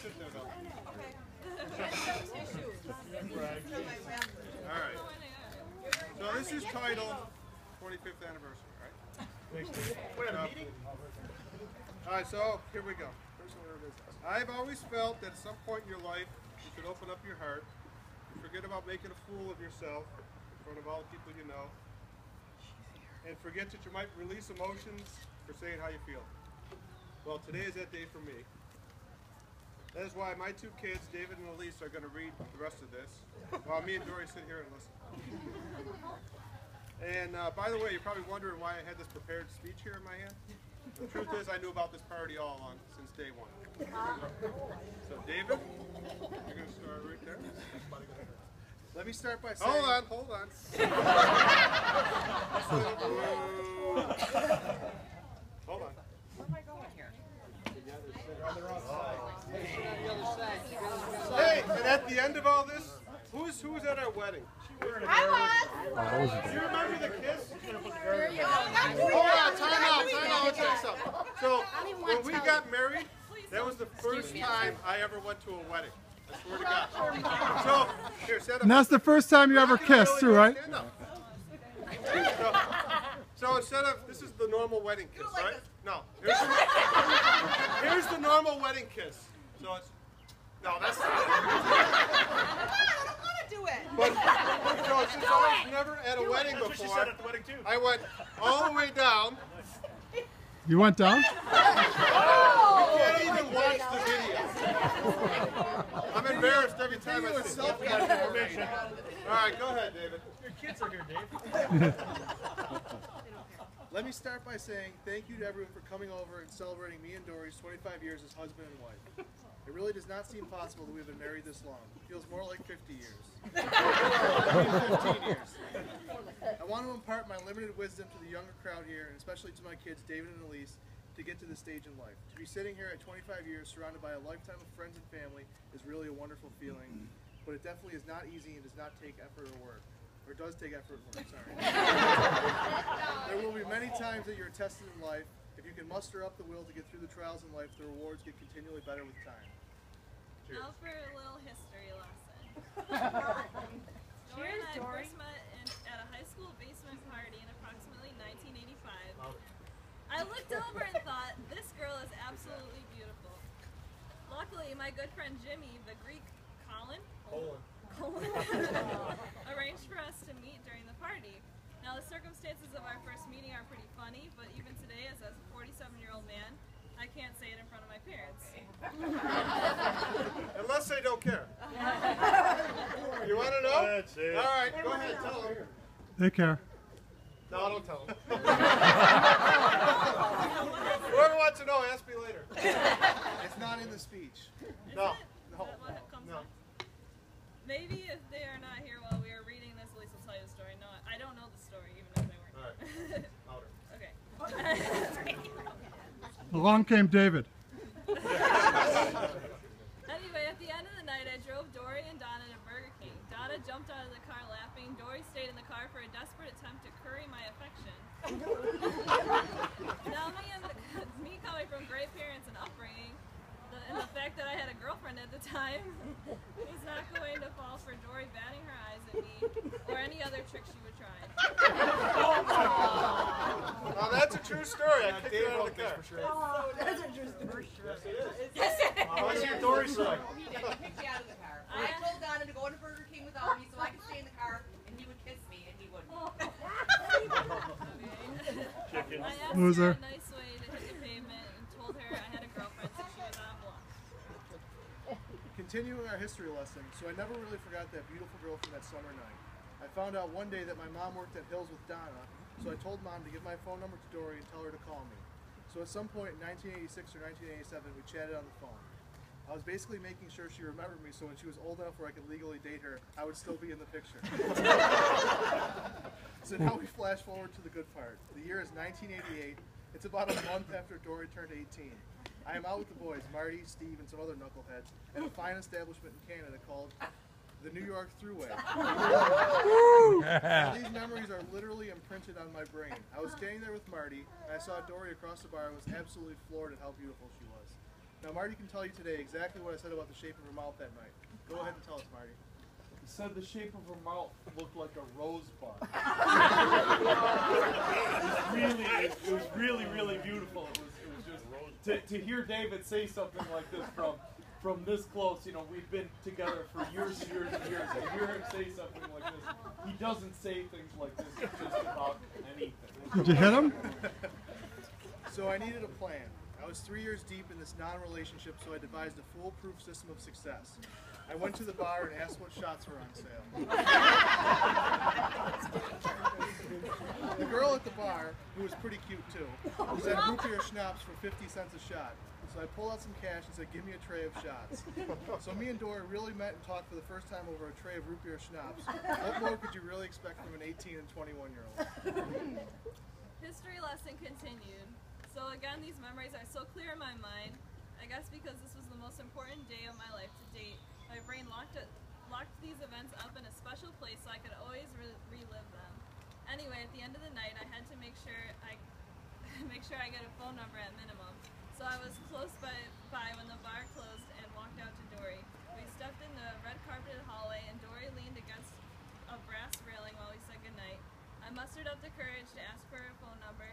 sit there though. All right. So this is titled 45th anniversary, right? We're at a meeting? All right, so here we go. I've always felt that at some point in your life, you should open up your heart and forget about making a fool of yourself in front of all the people you know, and forget that you might release emotions for saying how you feel. Well, today is that day for me. That is why my two kids, David and Elise, are going to read the rest of this, while me and Dorie sit here and listen. And by the way, you're probably wondering why I had this prepared speech here in my hand. The truth is, I knew about this party all along since day one. So, David, you're going to start right there. Let me start by saying... Hold on. Hold on. Where am I going here? On the wrong side. Hey, and at the end of all this, who was at our wedding? I was. Do you remember the kiss? was. Hold on, time out. I'll tell you something. So, when we got married, that was the first time I ever went to a wedding. I swear to God. So, here, set up. And that's the first time you ever kissed, too, right? So instead of, this is the normal wedding kiss, right? No. Here's the normal wedding kiss. So it's, no, that's not it. I don't want to do it. But, so since I was never at a wedding before, she said at the wedding too. I went all the way down. You went down? You can't even watch the video. I'm embarrassed every time I see it. All right, go ahead, David. Your kids are here, Dave. Let me start by saying thank you to everyone for coming over and celebrating me and Dorie's 25 years as husband and wife. It really does not seem possible that we've been married this long. It feels more like 50 years. 15 years. I want to impart my limited wisdom to the younger crowd here, and especially to my kids, David and Elise, to get to this stage in life. To be sitting here at 25 years surrounded by a lifetime of friends and family is really a wonderful feeling, but it definitely is not easy and does not take effort or work. Or it does take effort and work, sorry. There will be many times that you're tested in life. If you can muster up the will to get through the trials in life, the rewards get continually better with time. Now for a little history lesson. Dorie and I first met at a high school basement party in approximately 1985. I looked over and thought, this girl is absolutely beautiful. Luckily, my good friend Jimmy, the Greek Colin, arranged for us to meet during the party. Now the circumstances of our first meeting are pretty funny, but even today, as a 47-year-old man, I can't say it in front of my parents. Unless they don't care. You want to know? That's it. All right, go ahead, tell them. They care. No, don't tell them. Whoever wants to know, ask me later. It's not in the speech. No. Is that what comes No. next? Maybe if they are not here while we are reading this, Elise will tell you the story. No, I don't know the story, even if they weren't All right. here. Louder. Okay. Along came David. Anyway, at the end of the night, I drove Dorie and Donna to Burger King. Donna jumped out of the car laughing. Dorie stayed in the car for a desperate attempt to curry my affection. Now, me coming from great parents and upbringing, and the fact that I had a girlfriend at the time, was not going to fall for Dorie batting her eyes at me or any other trick she would try. Now that's a true story. I kicked her out of the car. Oh, that's a true story. Yes, it is. Yes, it is. Let's hear Dorie's side. He did. He kicked me out of the car. I told Donna to go to Burger King without me so I could stay in the car and he would kiss me and he wouldn't. Chicken. I asked Loser. her a nice way to hit the pavement and told her I had a girlfriend so she was on block. Continuing our history lesson, so I never really forgot that beautiful girl from that summer night. I found out one day that my mom worked at Hills with Donna, so I told Mom to give my phone number to Dorie and tell her to call me. So at some point in 1986 or 1987, we chatted on the phone. I was basically making sure she remembered me so when she was old enough where I could legally date her, I would still be in the picture. So now we flash forward to the good part. The year is 1988. It's about a month after Dorie turned 18. I am out with the boys, Marty, Steve, and some other knuckleheads, at a fine establishment in Canada called the New York Thruway. These memories are literally imprinted on my brain. I was standing there with Marty, and I saw Dorie across the bar and was absolutely floored at how beautiful she was. Now Marty can tell you today exactly what I said about the shape of her mouth that night. Go ahead and tell us, Marty. He said the shape of her mouth looked like a rosebud. It was really beautiful. It was just to hear David say something like this from this close. You know, we've been together for years and years and years. And to hear him say something like this, he doesn't say things like this just about anything. Did you hit him? So I needed a plan. I was 3 years deep in this non-relationship, so I devised a foolproof system of success. I went to the bar and asked what shots were on sale. The girl at the bar, who was pretty cute too, said root beer schnapps for 50 cents a shot. So I pulled out some cash and said, give me a tray of shots. So me and Dorie really met and talked for the first time over a tray of root beer schnapps. What more could you really expect from an 18 and 21-year-old? History lesson continued. So again, these memories are so clear in my mind. I guess because this was the most important day of my life to date, my brain locked these events up in a special place so I could always relive them. Anyway, at the end of the night, I had to make sure I get a phone number at minimum. So I was close by when the bar closed and walked out to Dorie. We stepped in the red carpeted hallway and Dorie leaned against a brass railing while we said goodnight. I mustered up the courage to ask for her phone number.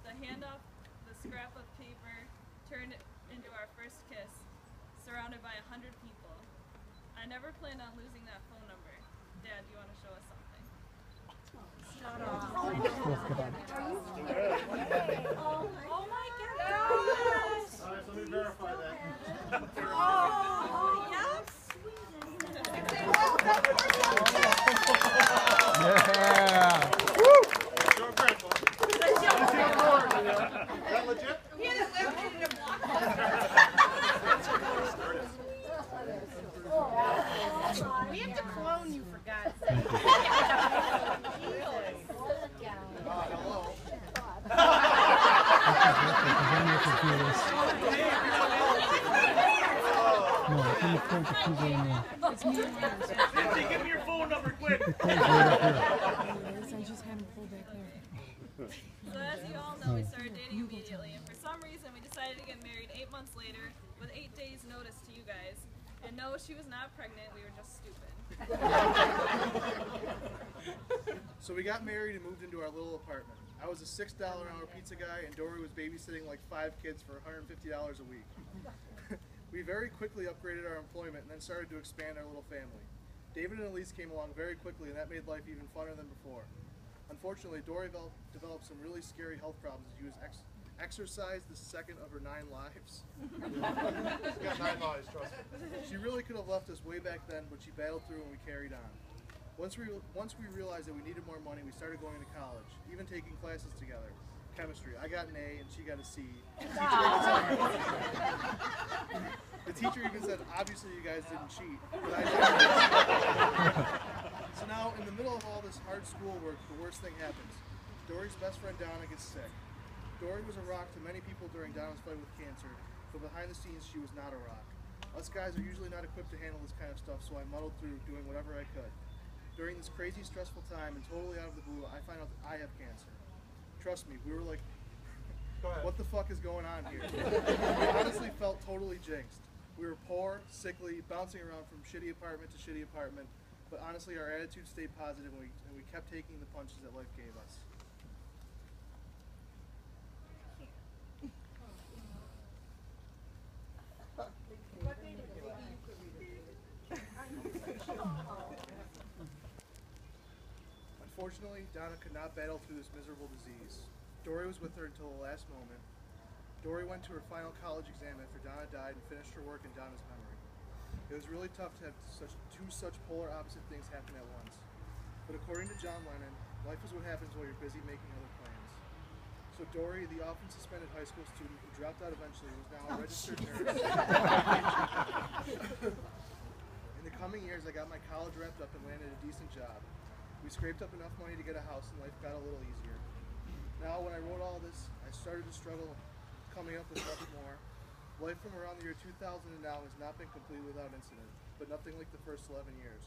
The handoff, the scrap of paper, turned into our first kiss, surrounded by 100 people. I never planned on losing that phone number. Dad, do you want to show us something? Oh my goodness! All right, so let me verify that. Oh, yes! Yeah. Show a credit one. Is that legit? He had it laminated and blocked. We have to clone you for God's sake. Hello. No, I think it's going to keep going on. Lindsay, give me your phone number quick. It goes right up here. I just had him pull back there. So as you all know, we started dating immediately, and for some reason we decided to get married 8 months later with 8 days notice to you guys. And no, she was not pregnant, we were just stupid. So we got married and moved into our little apartment. I was a $6 an hour pizza guy, and Dorie was babysitting like 5 kids for $150 a week. We very quickly upgraded our employment and then started to expand our little family. David and Elise came along very quickly, and that made life even funner than before. Unfortunately, Dorie developed some really scary health problems as she was exercised the second of her 9 lives. She's got 9 lives, trust me. She really could have left us way back then, but she battled through and we carried on. Once we realized that we needed more money, we started going to college, even taking classes together. Chemistry. I got an A and she got a C. The teacher even said, obviously you guys didn't cheat, but I did. So now, in the middle of all this hard schoolwork, the worst thing happens. Dorie's best friend Donna gets sick. Dorie was a rock to many people during Donna's fight with cancer, but behind the scenes she was not a rock. Us guys are usually not equipped to handle this kind of stuff, so I muddled through doing whatever I could. During this crazy, stressful time, and totally out of the blue, I find out that I have cancer. Trust me, we were like, what the fuck is going on here? We honestly felt totally jinxed. We were poor, sickly, bouncing around from shitty apartment to shitty apartment, but honestly our attitude stayed positive and we kept taking the punches that life gave us. Unfortunately, Donna could not battle through this miserable disease. Dorie was with her until the last moment. Dorie went to her final college exam after Donna died and finished her work in Donna's memory. It was really tough to have two such polar opposite things happen at once. But according to John Lennon, life is what happens while you're busy making other plans. So Dorie, the often suspended high school student who dropped out eventually, was now a registered nurse. In the coming years, I got my college wrapped up and landed a decent job. We scraped up enough money to get a house and life got a little easier. Now, when I wrote all this, I started to struggle coming up with much more. Life from around the year 2000 and now has not been complete without incident, but nothing like the first 11 years.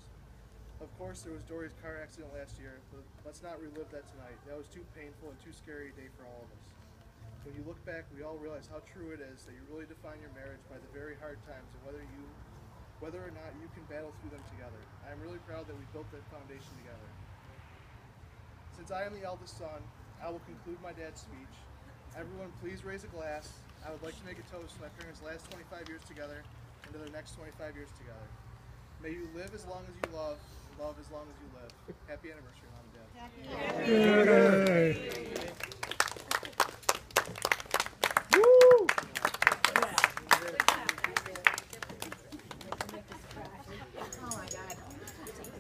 Of course, there was Dorie's car accident last year, but let's not relive that tonight. That was too painful and too scary a day for all of us. When you look back, we all realize how true it is that you really define your marriage by the very hard times and whether or not you can battle through them together. I am really proud that we built that foundation together. Since I am the eldest son, I will conclude my dad's speech. Everyone, please raise a glass. I would like to make a toast to my parents' last 25 years together and to their next 25 years together. May you live as long as you love, and love as long as you live. Happy anniversary, Mom and Dad.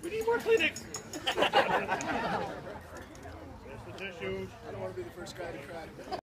We need more Kleenex. I don't want to be the first guy to cry.